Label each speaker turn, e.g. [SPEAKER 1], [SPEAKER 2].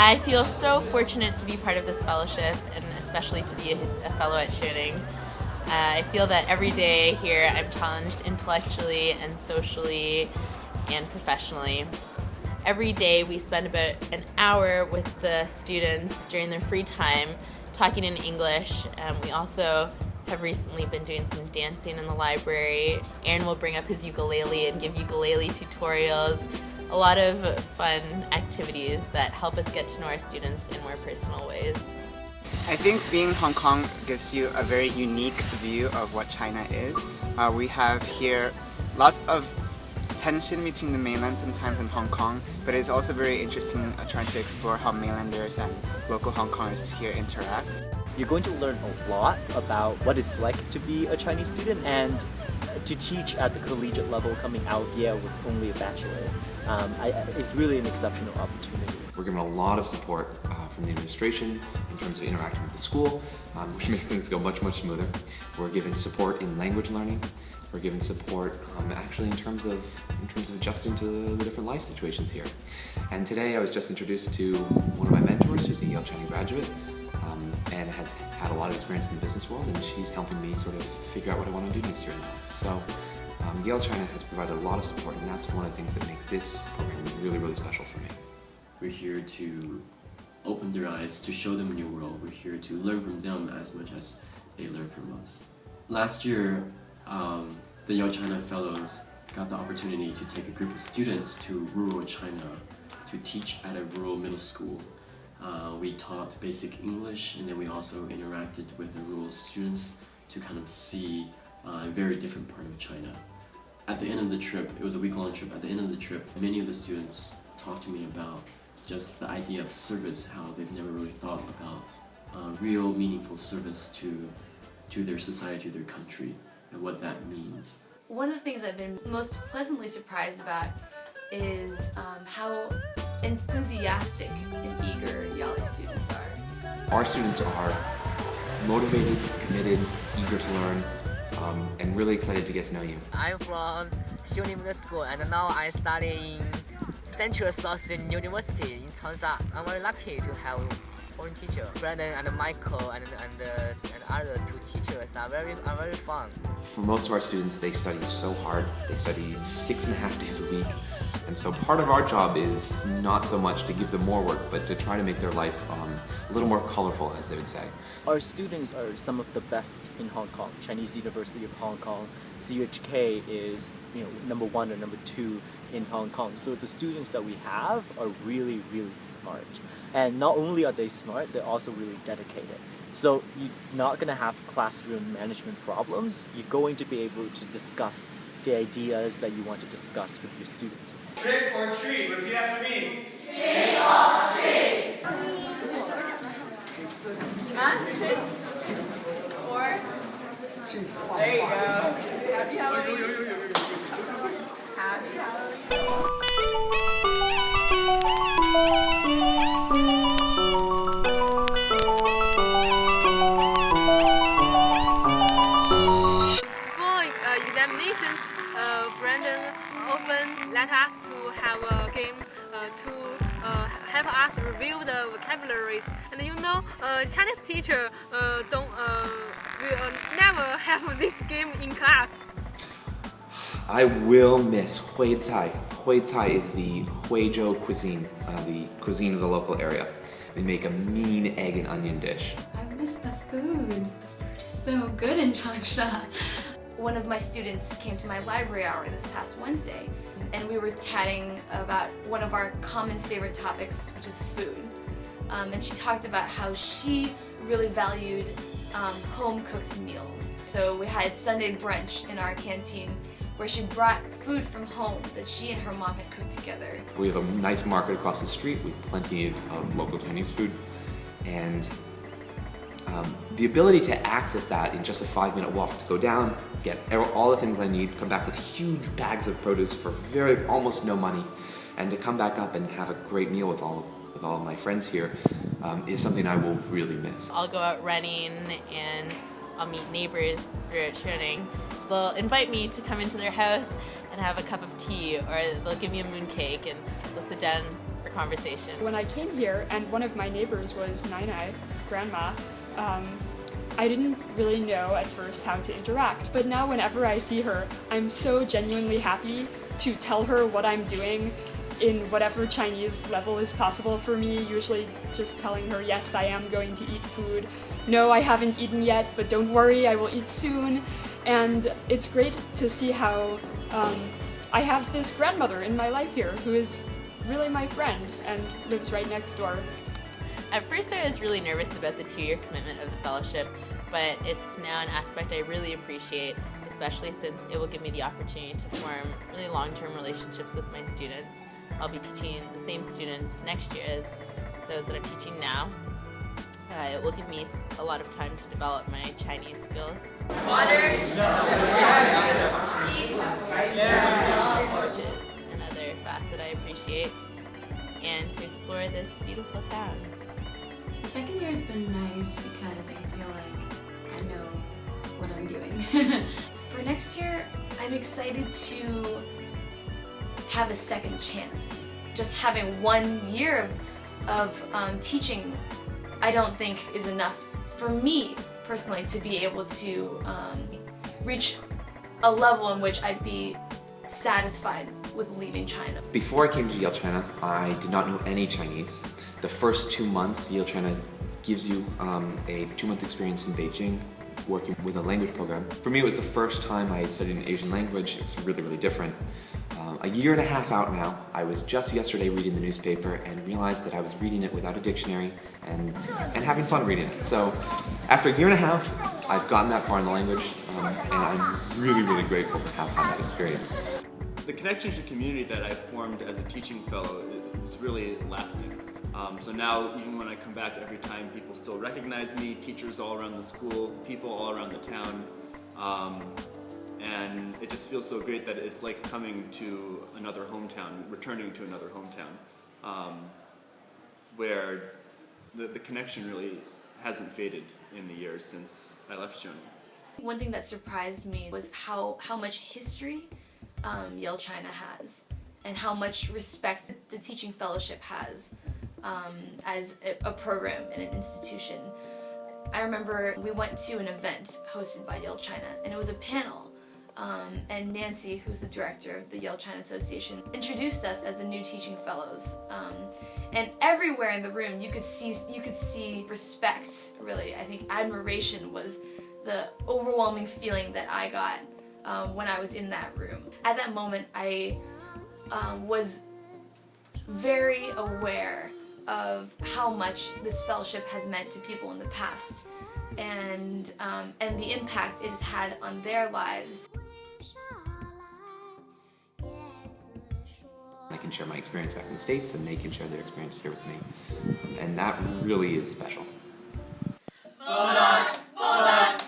[SPEAKER 1] I feel so fortunate to be part of this fellowship and especially to be a fellow at Schöning. I feel that every day here I'm challenged intellectually and socially and professionally. Every day we spend about an hour with the students during their free time talking in English. We also have recently been doing some dancing in the library. Aaron will bring up his ukulele and give ukulele tutorials. A lot of fun activities that help us get to know our students in more personal ways.
[SPEAKER 2] I think being in Hong Kong gives you a very unique view of what China is. We have here lots of tension between the mainland sometimes and Hong Kong, but it's also very interesting trying to explore how mainlanders and local Hong Kongers here interact.
[SPEAKER 3] You're going to learn a lot about what it's like to be a Chinese student and to teach at the collegiate level coming out of Yale with only a bachelor. It's really an exceptional opportunity.
[SPEAKER 4] We're given a lot of support from the administration in terms of interacting with the school, which makes things go much, much smoother. We're given support in language learning. We're given support actually in terms of adjusting to the different life situations here. And today I was just introduced to one of my mentors who's a Yale-China graduate and has had a lot of experience in the business world, and she's helping me sort of figure out what I want to do next year in life. So Yale-China has provided a lot of support, and that's one of the things that makes this program really, really special for me.
[SPEAKER 5] We're here to open their eyes, to show them a new world. We're here to learn from them as much as they learn from us. Last year, the Yale-China Fellows got the opportunity to take a group of students to rural China to teach at a rural middle school. We taught basic English, and then we also interacted with the rural students to kind of see a very different part of China. At the end of the trip, it was a week-long trip, at the end of the trip, many of the students talked to me about just the idea of service, how they've never really thought about real meaningful service to their society, to their country, and what that means.
[SPEAKER 6] One of the things I've been most pleasantly surprised about is how enthusiastic and eager Yale students are.
[SPEAKER 4] Our students are motivated, committed, eager to learn, and really excited to get to know you.
[SPEAKER 7] I'm from Schöning Middle School, and now I study in Central Southern University in Changsha. I'm very lucky to have foreign teacher. Brandon and Michael and other two teachers are very fun.
[SPEAKER 4] For most of our students, they study so hard. They study 6.5 days a week. And so part of our job is not so much to give them more work, but to try to make their life a little more colorful, as they would say.
[SPEAKER 3] Our students are some of the best in Hong Kong. Chinese University of Hong Kong, CUHK is number 1 or number 2 in Hong Kong. So the students that we have are really, really smart. And not only are they smart, they're also really dedicated. So you're not going to have classroom management problems. You're going to be able to discuss the ideas that you want to discuss with your students.
[SPEAKER 8] Trick or treat, repeat after me.
[SPEAKER 6] Trick or treat!
[SPEAKER 1] Trick or there you go. Happy Halloween. Happy Halloween.
[SPEAKER 9] Examinations, Brandon often let us to have a game to help us review the vocabularies. And Chinese teacher will never have this game in class.
[SPEAKER 4] I will miss Hui Cai. Hui Cai is the Huizhou cuisine, the cuisine of the local area. They make a mean egg and onion dish.
[SPEAKER 6] I miss the food. The food is so good in Changsha. One of my students came to my library hour this past Wednesday, and we were chatting about one of our common favorite topics, which is food. And she talked about how she really valued home-cooked meals. So we had Sunday brunch in our canteen, where she brought food from home that she and her mom had cooked together.
[SPEAKER 4] We have a nice market across the street with plenty of local Chinese food, and the ability to access that in just a 5-minute walk, to go down, get all the things I need, come back with huge bags of produce for almost no money, and to come back up and have a great meal with all of my friends here is something I will really miss.
[SPEAKER 1] I'll go out running and I'll meet neighbors here at Schöning. They'll invite me to come into their house and have a cup of tea, or they'll give me a mooncake and we'll sit down for conversation.
[SPEAKER 10] When I came here and one of my neighbors was Nai, grandma, I didn't really know at first how to interact, but now whenever I see her, I'm so genuinely happy to tell her what I'm doing in whatever Chinese level is possible for me, usually just telling her, yes, I am going to eat food. No, I haven't eaten yet, but don't worry, I will eat soon. And it's great to see how I have this grandmother in my life here who is really my friend and lives right next door.
[SPEAKER 1] At first I was really nervous about the 2-year commitment of the fellowship, but it's now an aspect I really appreciate, especially since it will give me the opportunity to form really long-term relationships with my students. I'll be teaching the same students next year as those that I'm teaching now. It will give me a lot of time to develop my Chinese skills. Water, which is another facet I appreciate, and to explore this beautiful town.
[SPEAKER 11] The second year has been nice because I feel like I know what I'm doing.
[SPEAKER 6] For next year, I'm excited to have a second chance. Just having 1 year of teaching, I don't think is enough for me personally to be able to reach a level in which I'd be satisfied with leaving China.
[SPEAKER 4] Before I came to Yale-China, I did not know any Chinese. The first 2 months, Yale-China gives you a 2-month experience in Beijing, working with a language program. For me, it was the first time I had studied an Asian language. It was really, really different. A year and a half out now, I was just yesterday reading the newspaper and realized that I was reading it without a dictionary and having fun reading it. So after a year and a half, I've gotten that far in the language, and I'm really, really grateful to have had that experience.
[SPEAKER 12] The connection to community that I formed as a teaching fellow was really lasting. So now, even when I come back every time, people still recognize me, teachers all around the school, people all around the town. And it just feels so great that it's like coming to another hometown, returning to another hometown, where the connection really hasn't faded in the years since I left Shonan.
[SPEAKER 6] One thing that surprised me was how much history Yale-China has, and how much respect the teaching fellowship has as a program and an institution. I remember we went to an event hosted by Yale-China, and it was a panel. And Nancy, who's the director of the Yale-China Association, introduced us as the new teaching fellows. And everywhere in the room, you could see respect. Really, I think admiration was the overwhelming feeling that I got when I was in that room. At that moment, I was very aware of how much this fellowship has meant to people in the past, and the impact it has had on their lives.
[SPEAKER 4] I can share my experience back in the States, and they can share their experience here with me. And that really is special.
[SPEAKER 13] Bulldogs! Bulldogs!